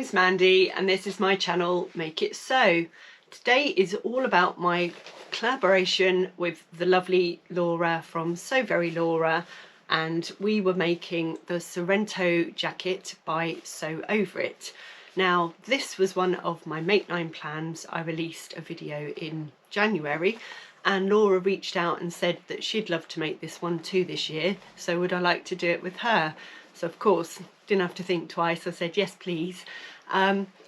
name's Mandy and this is my channel Make It Sew. Today is all about my collaboration with the lovely Laura from Sew Very Laura, and we were making the Sorrento jacket by Sew Over It. Now this was one of my Make 9 plans. I released a video in January and Laura reached out and said that she'd love to make this one too this year, so would I like to do it with her? So of course, didn't have to think twice, I said yes please.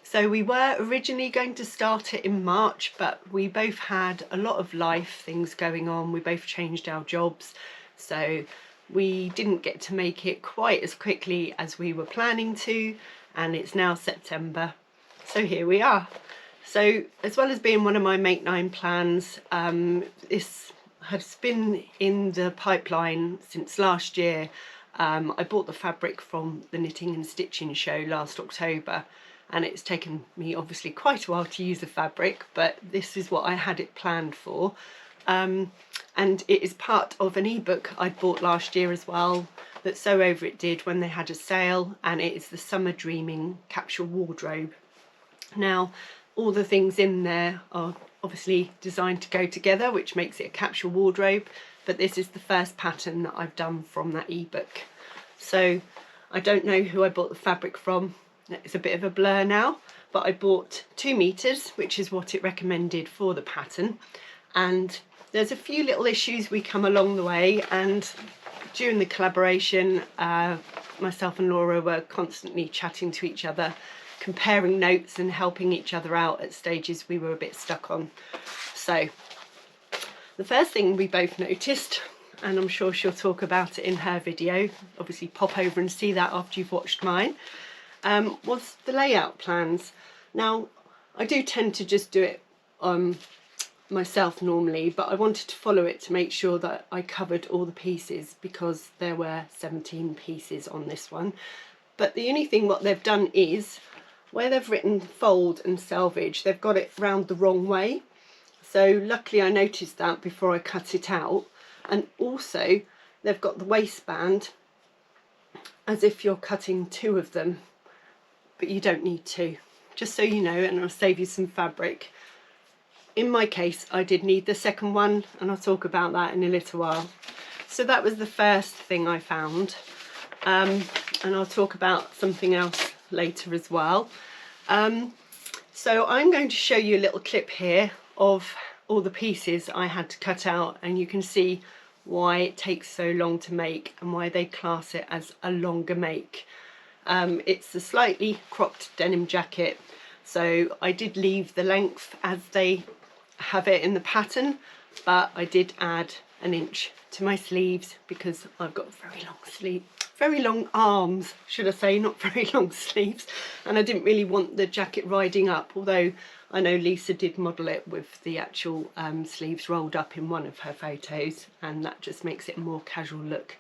So we were originally going to start it in March, but we both had a lot of life things going on. We both changed our jobs, so we didn't get to make it quite as quickly as we were planning to, and it's now September, so here we are. So as well as being one of my Make 9 plans, this has been in the pipeline since last year. I bought the fabric from the Knitting and Stitching show last October, and it's taken me obviously quite a while to use the fabric, but this is what I had it planned for. And it is part of an ebook I'd bought last year as well that Sew Over It did when they had a sale, and it is the Summer Dreaming Capsule Wardrobe. Now all the things in there are obviously designed to go together, which makes it a capsule wardrobe, but this is the first pattern that I've done from that ebook. So I don't know who I bought the fabric from, it's a bit of a blur now, but I bought 2 meters, which is what it recommended for the pattern. And there's a few little issues we come along the way, and during the collaboration, myself and Laura were constantly chatting to each other, comparing notes and helping each other out at stages we were a bit stuck on. So the first thing we both noticed, and I'm sure she'll talk about it in her video, obviously pop over and see that after you've watched mine, was the layout plans. Now I do tend to just do it myself normally, but I wanted to follow it to make sure that I covered all the pieces, because there were 17 pieces on this one. But the only thing what they've done is, where they've written fold and selvage, they've got it round the wrong way. So luckily I noticed that before I cut it out. And also they've got the waistband as if you're cutting 2 of them, but you don't need to, just so you know, and I'll save you some fabric. In my case I did need the second one, and I'll talk about that in a little while. So that was the first thing I found, and I'll talk about something else later as well. So I'm going to show you a little clip here of all the pieces I had to cut out, and you can see why it takes so long to make and why they class it as a longer make. It's a slightly cropped denim jacket, so I did leave the length as they have it in the pattern, but I did add an inch to my sleeves because I've got very long arms, should I say, not very long sleeves, and I didn't really want the jacket riding up, although I know Lisa did model it with the actual sleeves rolled up in one of her photos, and that just makes it a more casual look.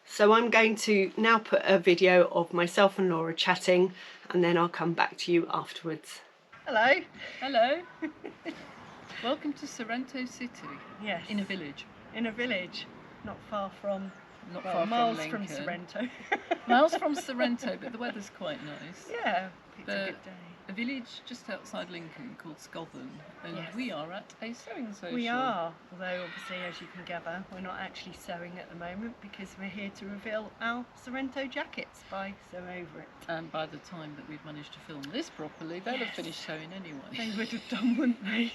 So I'm going to now put a video of myself and Laura chatting, and then I'll come back to you afterwards. Hello. Hello. Welcome to Sorrento City. Yes. In a village. In a village, not far from, miles from Sorrento. Miles from Sorrento, but the weather's quite nice. Yeah, it's a good day. A village just outside Lincoln called Scotland, and yes. We are at a sewing social. We are, although obviously as you can gather we're not actually sewing at the moment because we're here to reveal our Sorrento jackets by Sew Over It. And by the time that we've managed to film this properly, they'll have finished sewing anyway. They would have done, wouldn't they?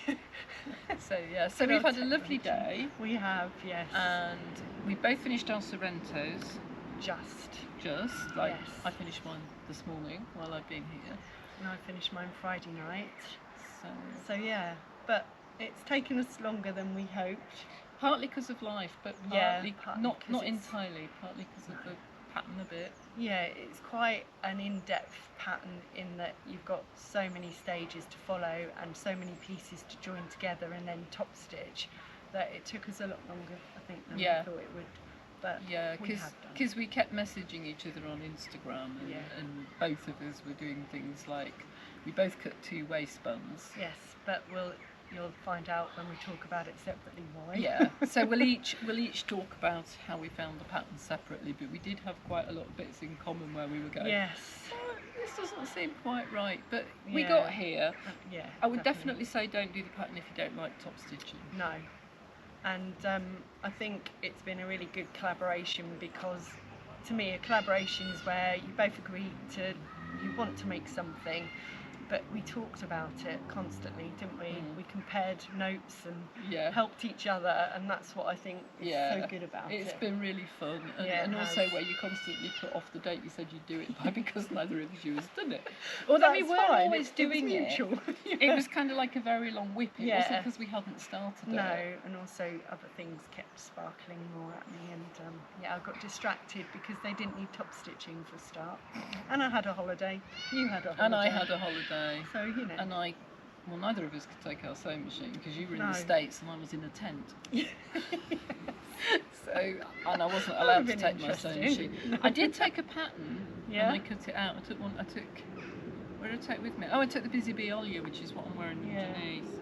So yeah, so we've had a lovely day. We have, yes. And we both finished our Sorrentos. Just Like yes. I finished mine this morning while I've been here. And I finished mine Friday night. So yeah, but it's taken us longer than we hoped. Partly because of life, but partly not entirely. Partly because of the pattern a bit. Yeah, it's quite an in-depth pattern in that you've got so many stages to follow and so many pieces to join together and then top stitch, that it took us a lot longer, I think, than we thought it would. But yeah, because we kept messaging each other on Instagram, and both of us were doing things like, we both cut 2 waistbands. Yes, but you'll find out when we talk about it separately why. Yeah, so we'll each talk about how we found the pattern separately, but we did have quite a lot of bits in common where we were going, yes, this doesn't seem quite right, but we got here. Yeah. I would definitely say don't do the pattern if you don't like top stitching. No. And I think it's been a really good collaboration, because to me a collaboration is where you both agree to, you want to make something, but we talked about it constantly, didn't we? We compared notes and helped each other, and that's what I think is so good about it. It's been really fun, and also where you constantly put off the date you said you'd do it by, because neither of you has done it. Although we weren't always doing it. It was kind of like a very long whip. It wasn't because we hadn't started it. No, and also other things kept sparkling more at me, and I got distracted because they didn't need top stitching for a start. And I had a holiday. You had a holiday. And I had a holiday. So, you know. And neither of us could take our sewing machine, because you were in the States and I was in a tent. So, and I wasn't allowed to take my sewing machine. I did take a pattern and I cut it out. Where did I take with me? Oh, I took the Busy Bee Ollia, which is what I'm wearing underneath.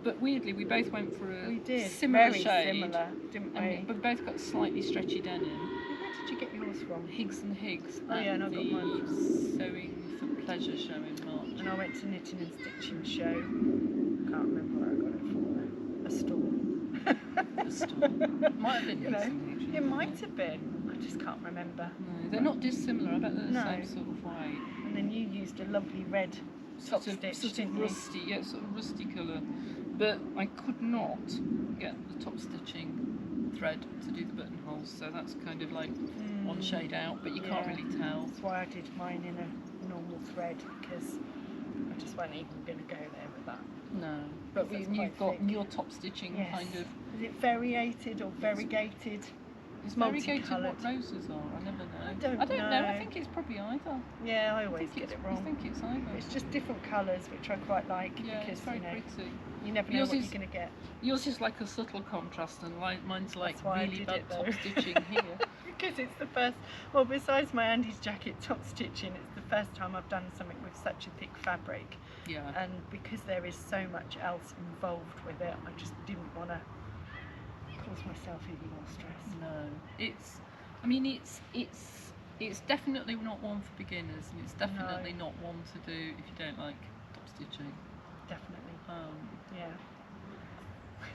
But weirdly, we both went for a similar shade. Similar, didn't we? But we both got slightly stretchy denim. Where did you get yours from? Higgs and Higgs. Oh yeah, and I got mine from Sewing for Pleasure show in March. And I went to Knitting and Stitching show. Can't remember where I got it from. A store. A store. Might have been Higgs and Higgs. It might have been. I just can't remember. No, they're not dissimilar. I bet they're the same sort of white. And then you used a lovely red top stitch, sort of rusty, sort of rusty colour. But I could not get the top stitching thread to do the buttonholes, so that's kind of like one shade out, but you can't really tell. That's why I did mine in a normal thread, because I just wasn't even going to go there with that. No, but you've got your top stitching kind of. Is it variated or variegated? Is variegated what roses are? I never know. I don't know. I think it's probably either. Yeah, I always get it wrong. I think it's either. It's just different colours, which I quite like, because it's very pretty. You never know what you're going to get. Yours is like a subtle contrast, and mine's like really bad top stitching here. Because it's the first, well, besides my Andy's jacket top stitching, it's the first time I've done something with such a thick fabric. Yeah. And because there is so much else involved with it, I just didn't want to cause myself even more stress. No, it's definitely not one for beginners, and it's definitely not one to do if you don't like top stitching. Definitely. Yeah.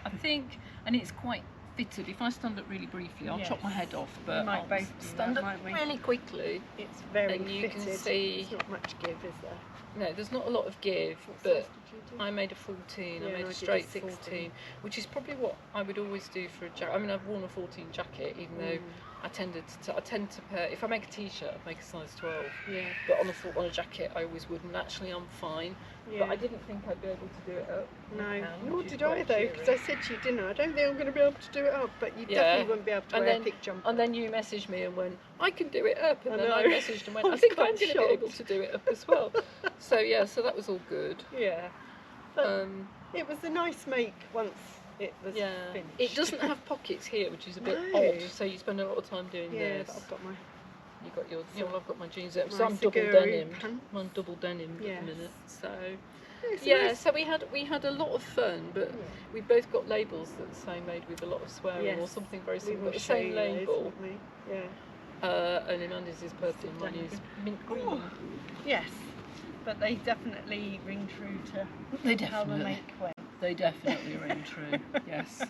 I think, and it's quite fitted. If I stand up really briefly, I'll chop my head off, but I'll stand up really quickly. It's very and you fitted. Can see. There's not much give, is there? No, there's not a lot of give, but I made a 14, I made a straight 16, which is probably what I would always do for a jacket. I mean, I've worn a 14 jacket, even though I tend to pair, if I make a t-shirt, I'd make a size 12. Yeah. But on a jacket, I always would, and actually I'm fine. Yeah. But I didn't think I'd be able to do it up. No, nor did I though, because I said to you, didn't I? I don't think I'm going to be able to do it up, but you definitely wouldn't be able to wear a thick jumper. And then you messaged me and went, I can do it up, and then I messaged and went, I think I'm going to be able to do it up as well. So so that was all good. Yeah. It was a nice make once it was finished. It doesn't have pockets here, which is a bit odd, so you spend a lot of time doing this. But I've got my... You got your, I've got my jeans up, so I'm double denim. I'm double denim at the minute. So so we had a lot of fun, but we both got labels that say made with a lot of swearing or something very similar. The same label. And Amanda's is purple, and mine is mint green. Yes, but they definitely ring true to how the make went. They definitely ring true. Yes,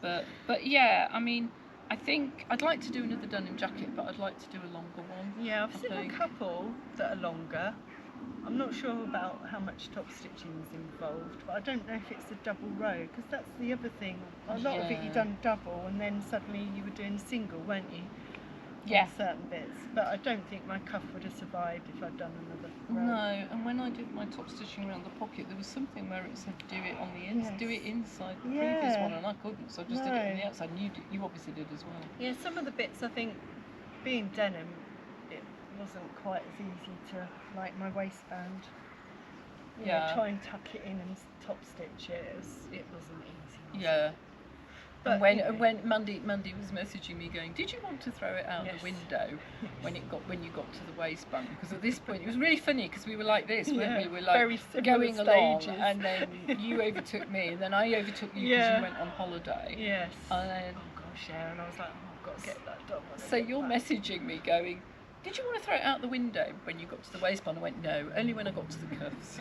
but yeah, I mean. I think I'd like to do another denim jacket, but I'd like to do a longer one. Yeah, I've seen a couple that are longer. I'm not sure about how much top stitching is involved, but I don't know if it's a double row, because that's the other thing. A lot of it you done double, and then suddenly you were doing single, weren't you? Yeah. Certain bits, but I don't think my cuff would have survived if I'd done another row. No, and when I did my top stitching around the pocket, there was something where it said do it on the inside, do it inside the previous one, and I couldn't, so I just did it on the outside. And you obviously did as well. Yeah, some of the bits, I think, being denim, it wasn't quite as easy to, like my waistband. Try and tuck it in and top stitch it. It wasn't easy. Yeah. But when Mandy was messaging me going, did you want to throw it out the window when you got to the waistband? Because at this point it was really funny, because we were like this, weren't we? We were like going along, and then you overtook me, and then I overtook you because you went on holiday. Yes. And then and I was like, I've got to get that done. So you're messaging me going, Did you want to throw it out the window when you got to the waistband? I went, no, only when I got to the cuffs.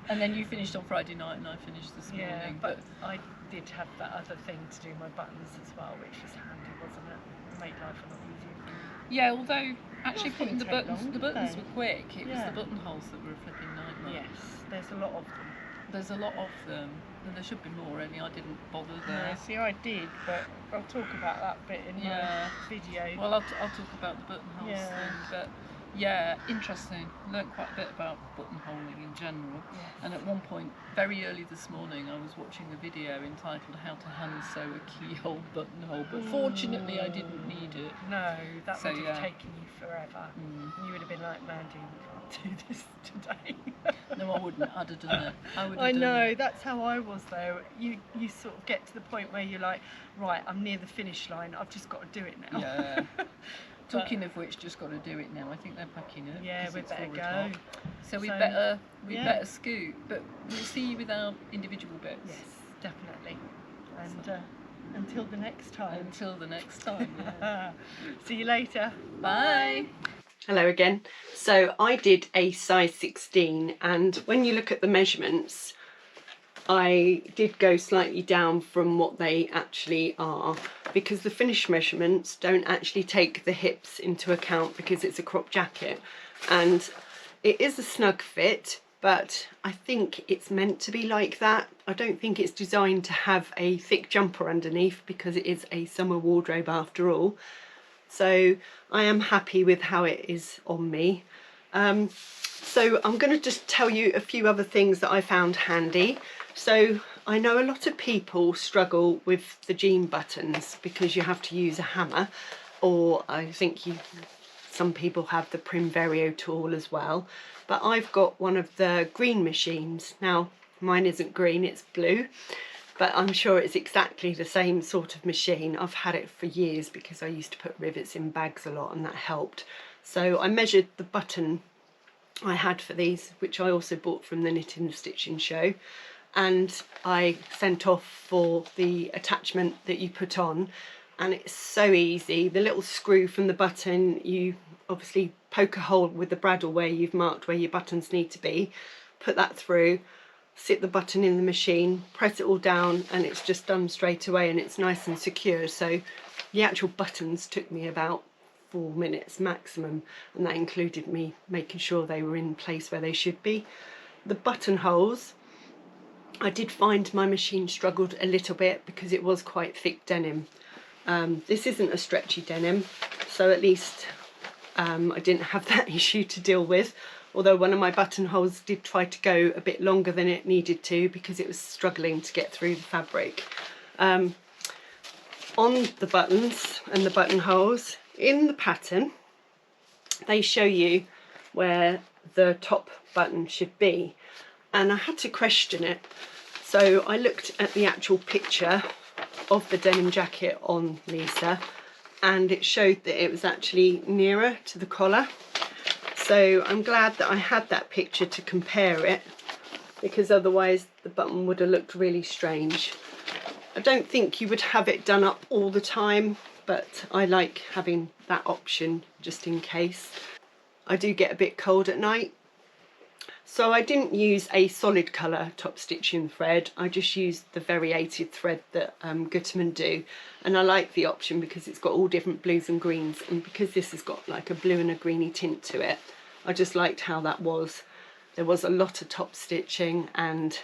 And then you finished on Friday night and I finished this morning. Yeah, but I did have that other thing to do my buttons as well, which was handy, wasn't it? It made life a lot easier for me. Yeah, although actually Not putting the take buttons, long, the did buttons they? were quick. It was Yeah. the buttonholes that were a flipping nightmare. Yes, there's a lot of them. There's a lot of them, and there should be more. Only I didn't bother No, there. see, I did, but I'll talk about that bit in Yeah. my video. Well, I'll talk about the buttonholes Yeah. thing, but yeah, interesting. Learned quite a bit about buttonholing in general. Yes. And at one point, very early this morning, I was watching a video entitled "How to Hand Sew a Keyhole Buttonhole," but fortunately, I didn't need it. No, that So, would have yeah. taken you forever. You would have been like, Mandy, we can't do this today. No, I wouldn't. I'd have done it. I would have I done know, it. that's how I was though. You sort of get to the point where you're like, right, I'm near the finish line, I've just got to do it now. Yeah. Talking of which, just got to do it now. I think they're packing it. Yeah, 'cause we it's better 4 go. o'clock. So we So, better yeah. scoot. But we'll see you with our individual bits. Yes, definitely. And until the next time. Until the next time. Yeah. See you later. Bye. Hello again. So I did a size 16, and when you look at the measurements, I did go slightly down from what they actually are, because the finished measurements don't actually take the hips into account because it's a crop jacket, and it is a snug fit, but I think it's meant to be like that. I don't think it's designed to have a thick jumper underneath because it is a summer wardrobe after all. So I am happy with how it is on me. So I'm going to just tell you a few other things that I found handy. So I know a lot of people struggle with the jean buttons because you have to use a hammer, or I think some people have the Primvario tool as well. But I've got one of the green machines. Now mine isn't green, it's blue. But I'm sure it's exactly the same sort of machine. I've had it for years because I used to put rivets in bags a lot and that helped. So I measured the button I had for these, which I also bought from the Knitting and Stitching show, and I sent off for the attachment that you put on, and it's so easy. The little screw from the button, you obviously poke a hole with the bradawl where you've marked where your buttons need to be, put that through, sit the button in the machine, press it all down, and it's just done straight away, and it's nice and secure. So the actual buttons took me about 4 minutes maximum, and that included me making sure they were in place where they should be. The buttonholes, I did find my machine struggled a little bit because it was quite thick denim. This isn't a stretchy denim, so at least I didn't have that issue to deal with. Although one of my buttonholes did try to go a bit longer than it needed to because it was struggling to get through the fabric. On the buttons and the buttonholes, in the pattern, they show you where the top button should be. And I had to question it. So I looked at the actual picture of the denim jacket on Lisa, and it showed that it was actually nearer to the collar. So I'm glad that I had that picture to compare it, because otherwise the button would have looked really strange. I don't think you would have it done up all the time, but I like having that option just in case. I do get a bit cold at night. So I didn't use a solid colour top stitching thread, I just used the Variegated Thread that Gutermann do, and I like the option because it's got all different blues and greens, and because this has got like a blue and a greeny tint to it, I just liked how that was. There was a lot of top stitching and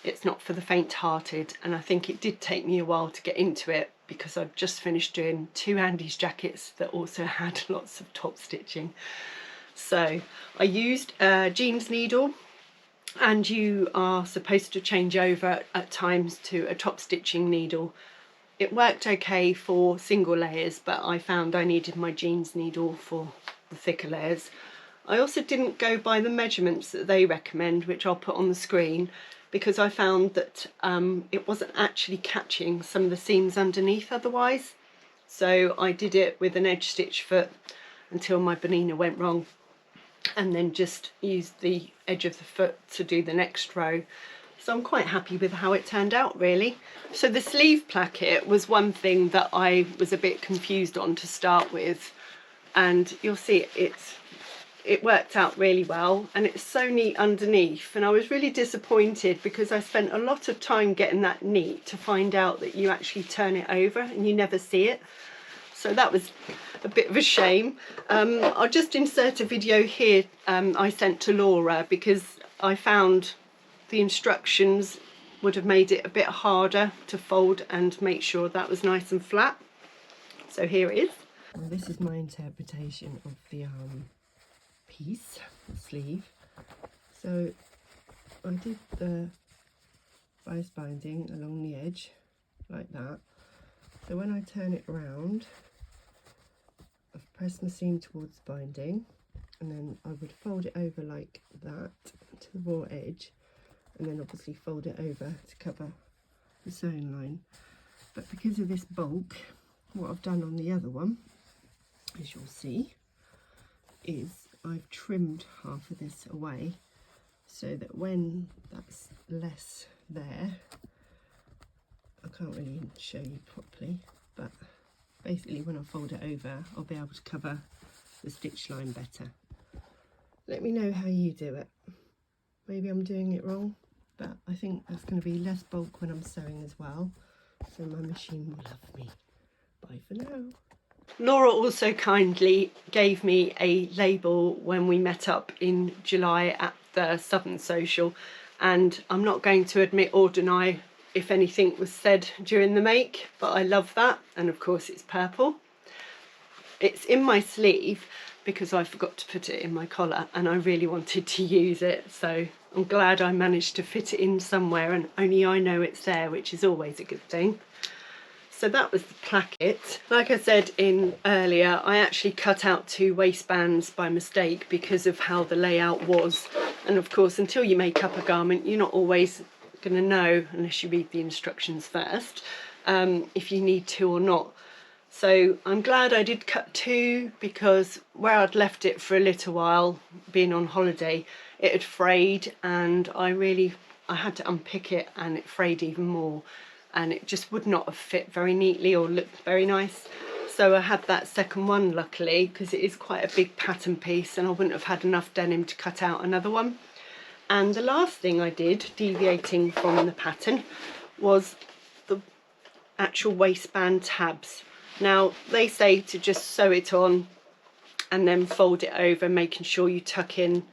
it's not for the faint-hearted, and I think it did take me a while to get into it because I've just finished doing 2 Andy's jackets that also had lots of top stitching. So I used a jeans needle, and you are supposed to change over at times to a top stitching needle. It worked okay for single layers, but I found I needed my jeans needle for the thicker layers. I also didn't go by the measurements that they recommend, which I'll put on the screen, because I found that it wasn't actually catching some of the seams underneath otherwise. So I did it with an Edgestitch Foot until my bonina went wrong, and then just used the edge of the foot to do the next row. So I'm quite happy with how it turned out, really. So the sleeve placket was one thing that I was a bit confused on to start with. and you'll see it worked out really well, and it's so neat underneath. And I was really disappointed because I spent a lot of time getting that neat to find out that you actually turn it over and you never see it. So that was a bit of a shame. I'll just insert a video here I sent to Laura because I found the instructions would have made it a bit harder to fold and make sure that was nice and flat. So here it is. Well, this is my interpretation of the piece, the sleeve. So I did the bias binding along the edge like that. So when I turn it around, I've pressed my seam towards the binding, and then I would fold it over like that to the raw edge, and then obviously fold it over to cover the sewing line. But because of this bulk, what I've done on the other one, as you'll see, is I've trimmed half of this away so that when that's less there, I can't really show you properly, but basically when I fold it over, I'll be able to cover the stitch line better. Let me know how you do it. Maybe I'm doing it wrong, but I think there's going to be less bulk when I'm sewing as well, so my machine will love me. Bye for now. Laura also kindly gave me a label when we met up in July at the Southern Social, and I'm not going to admit or deny if anything was said during the make, but I love that. And of course it's purple. It's in my sleeve because I forgot to put it in my collar and I really wanted to use it, so I'm glad I managed to fit it in somewhere, and only I know it's there, which is always a good thing. So that was the placket. Like I said in earlier, I actually cut out 2 waistbands by mistake because of how the layout was, and of course until you make up a garment you're not always going to know, unless you read the instructions first, if you need to or not. So I'm glad I did cut 2, because where I'd left it for a little while being on holiday, it had frayed, and I had to unpick it and it frayed even more, and it just would not have fit very neatly or looked very nice. So I had that second one luckily, because it is quite a big pattern piece and I wouldn't have had enough denim to cut out another one. And the last thing I did, deviating from the pattern, was the actual waistband tabs. Now they say to just sew it on and then fold it over, making sure you tuck in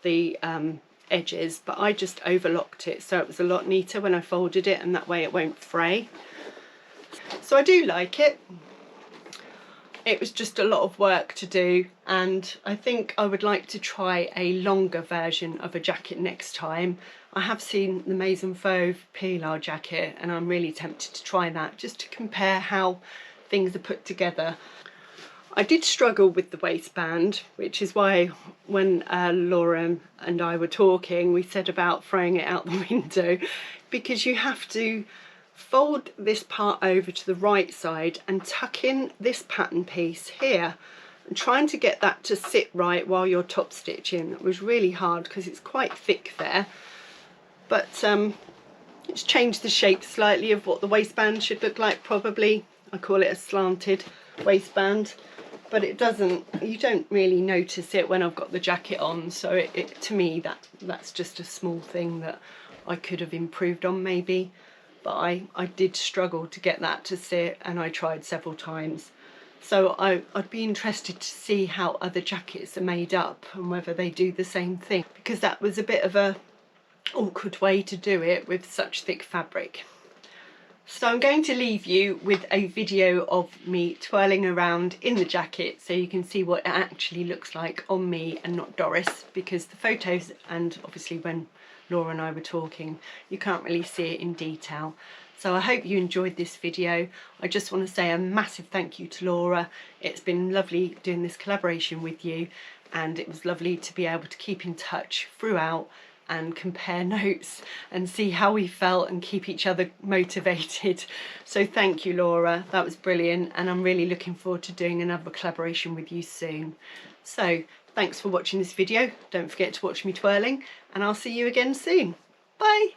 the edges, but I just overlocked it so it was a lot neater when I folded it, and that way it won't fray. So I do like it. It was just a lot of work to do, and I think I would like to try a longer version of a jacket next time. I have seen the Maison Fauve Pilar jacket and I'm really tempted to try that, just to compare how things are put together. I did struggle with the waistband, which is why when Laura and I were talking, we said about throwing it out the window, because you have to fold this part over to the right side and tuck in this pattern piece here, and trying to get that to sit right while you're top stitching. It was really hard because it's quite thick there, but it's changed the shape slightly of what the waistband should look like probably. I call it a slanted waistband, but it doesn't, you don't really notice it when I've got the jacket on, so to me that's just a small thing that I could have improved on maybe. But I did struggle to get that to sit, and I tried several times. So I'd be interested to see how other jackets are made up and whether they do the same thing, because that was a bit of a awkward way to do it with such thick fabric. So I'm going to leave you with a video of me twirling around in the jacket so you can see what it actually looks like on me and not Doris, because the photos, and obviously when Laura and I were talking, you can't really see it in detail. So I hope you enjoyed this video. I just want to say a massive thank you to Laura. It's been lovely doing this collaboration with you, and it was lovely to be able to keep in touch throughout and compare notes and see how we felt and keep each other motivated. So thank you, Laura, that was brilliant, and I'm really looking forward to doing another collaboration with you soon. So thanks for watching this video. Don't forget to watch me twirling, and I'll see you again soon. Bye.